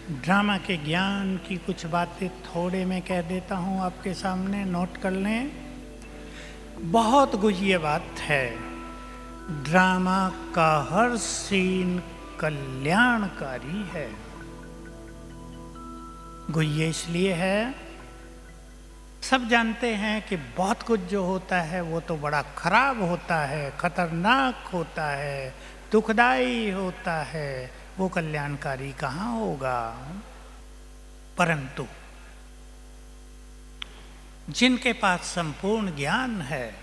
Drama के ज्ञान की कुछ बातें थोड़े मैं कह देता हूँ आपके सामने, नोट कर लें। बहुत गुझिया बात है, ड्रामा का हर सीन कल्याणकारी है। गुझिया इसलिए है, सब जानते हैं कि बहुत कुछ जो होता है वो तो बड़ा खराब होता है, खतरनाक होता है, दुखदाई होता है, वो कल्याणकारी कहाँ होगा। परंतु जिनके पास संपूर्ण ज्ञान है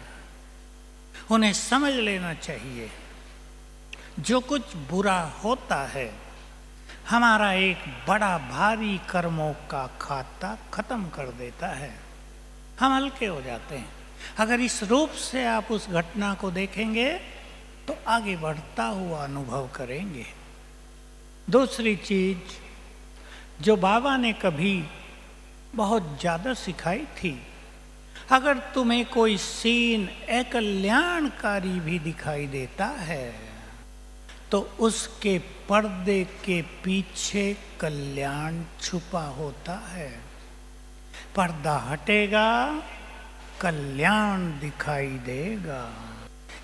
उन्हें समझ लेना चाहिए, जो कुछ बुरा होता है हमारा एक बड़ा भारी कर्मों का खाता खत्म कर देता है, हम हल्के हो जाते हैं। अगर इस रूप से आप उस घटना को देखेंगे तो आगे बढ़ता हुआ अनुभव करेंगे। दूसरी चीज जो बाबा ने कभी बहुत ज़्यादा सिखाई थी, अगर तुम्हें कोई सीन अकल्याणकारी भी दिखाई देता है तो उसके पर्दे के पीछे कल्याण छुपा होता है। पर्दा हटेगा, कल्याण दिखाई देगा।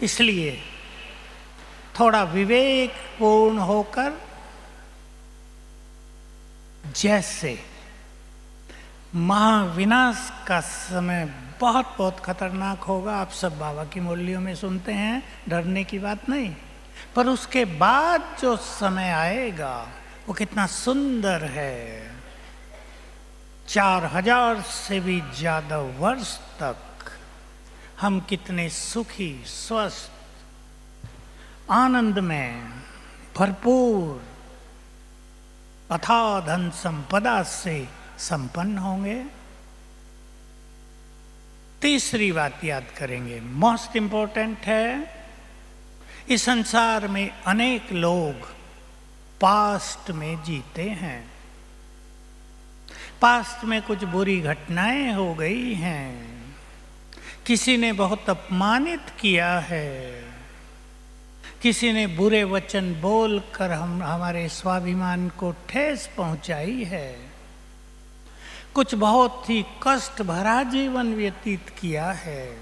इसलिए थोड़ा विवेकपूर्ण होकर, जैसे महाविनाश का समय बहुत बहुत खतरनाक होगा, आप सब बाबा की मुरलियों में सुनते हैं, डरने की बात नहीं, पर उसके बाद जो समय आएगा वो कितना सुंदर है। 4000 से भी ज़्यादा वर्ष तक हम कितने सुखी, स्वस्थ, आनंद में भरपूर अथाह धन संपदा से संपन्न होंगे। तीसरी बात याद करेंगे, मोस्ट इम्पोर्टेंट है, इस संसार में अनेक लोग पास्ट में जीते हैं। पास्ट में कुछ बुरी घटनाएं हो गई हैं, किसी ने बहुत अपमानित किया है, किसी ने बुरे वचन बोलकर हमारे स्वाभिमान को ठेस पहुंचाई है, कुछ बहुत ही कष्ट भरा जीवन व्यतीत किया है,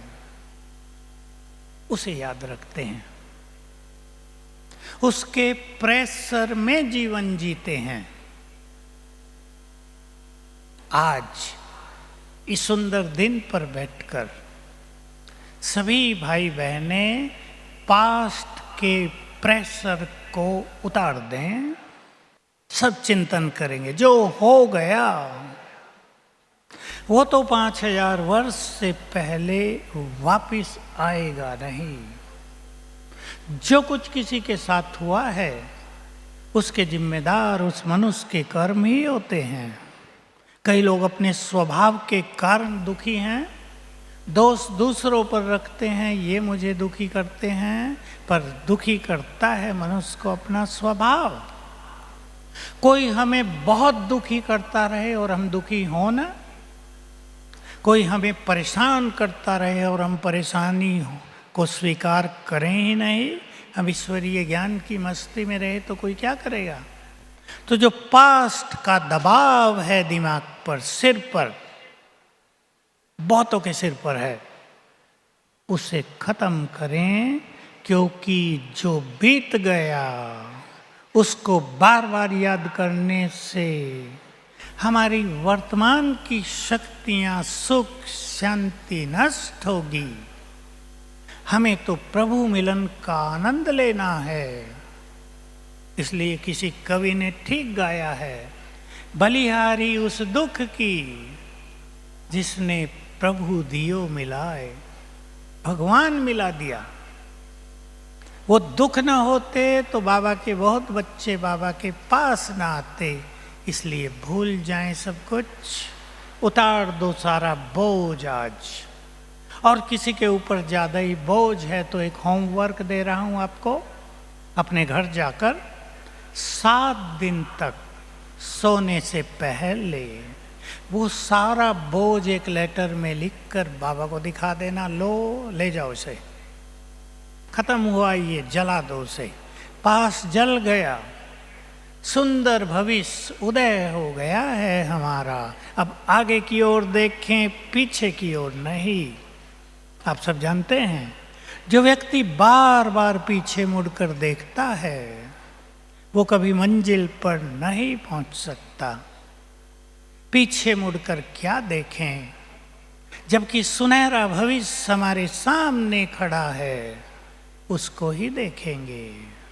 उसे याद रखते हैं, उसके प्रेशर में जीवन जीते हैं। आज इस सुंदर दिन पर बैठकर सभी भाई बहनें पास्ट के प्रेशर को उतार दें, सब चिंतन करेंगे जो हो गया वो तो 5000 वर्ष से पहले वापिस आएगा नहीं। जो कुछ किसी के साथ हुआ है उसके जिम्मेदार उस मनुष्य के कर्म ही होते हैं। कई लोग अपने स्वभाव के कारण दुखी हैं, दोष दूसरों पर रखते हैं, ये मुझे दुखी करते हैं, पर दुखी करता है मनुष्य को अपना स्वभाव। कोई हमें बहुत दुखी करता रहे और हम दुखी हो ना, कोई हमें परेशान करता रहे और हम परेशानी को स्वीकार करें ही नहीं, हम ईश्वरीय ज्ञान की मस्ती में रहे तो कोई क्या करेगा। तो जो पास्ट का दबाव है दिमाग पर, सिर पर, बहुतों के सिर पर है, उसे खत्म करें, क्योंकि जो बीत गया उसको बार बार याद करने से हमारी वर्तमान की शक्तियां, सुख शांति नष्ट होगी। हमें तो प्रभु मिलन का आनंद लेना है। इसलिए किसी कवि ने ठीक गाया है, बलिहारी उस दुख की जिसने प्रभु दियो मिलाए। भगवान मिला दिया। वो दुख ना होते तो बाबा के बहुत बच्चे बाबा के पास ना आते। इसलिए भूल जाएं सब कुछ, उतार दो सारा बोझ आज। और किसी के ऊपर ज़्यादा ही बोझ है तो एक होमवर्क दे रहा हूँ आपको, अपने घर जाकर 7 दिन तक सोने से पहले वो सारा बोझ एक लेटर में लिखकर बाबा को दिखा देना। लो, ले जाओ इसे, खत्म हुआ, ये जला दो उसे। पास जल गया, सुंदर भविष्य उदय हो गया है हमारा। अब आगे की ओर देखें, पीछे की ओर नहीं। आप सब जानते हैं, जो व्यक्ति बार बार पीछे मुड़कर देखता है वो कभी मंजिल पर नहीं पहुंच सकता। पीछे मुड़कर क्या देखें, जबकि सुनहरा भविष्य हमारे सामने खड़ा है, उसको ही देखेंगे।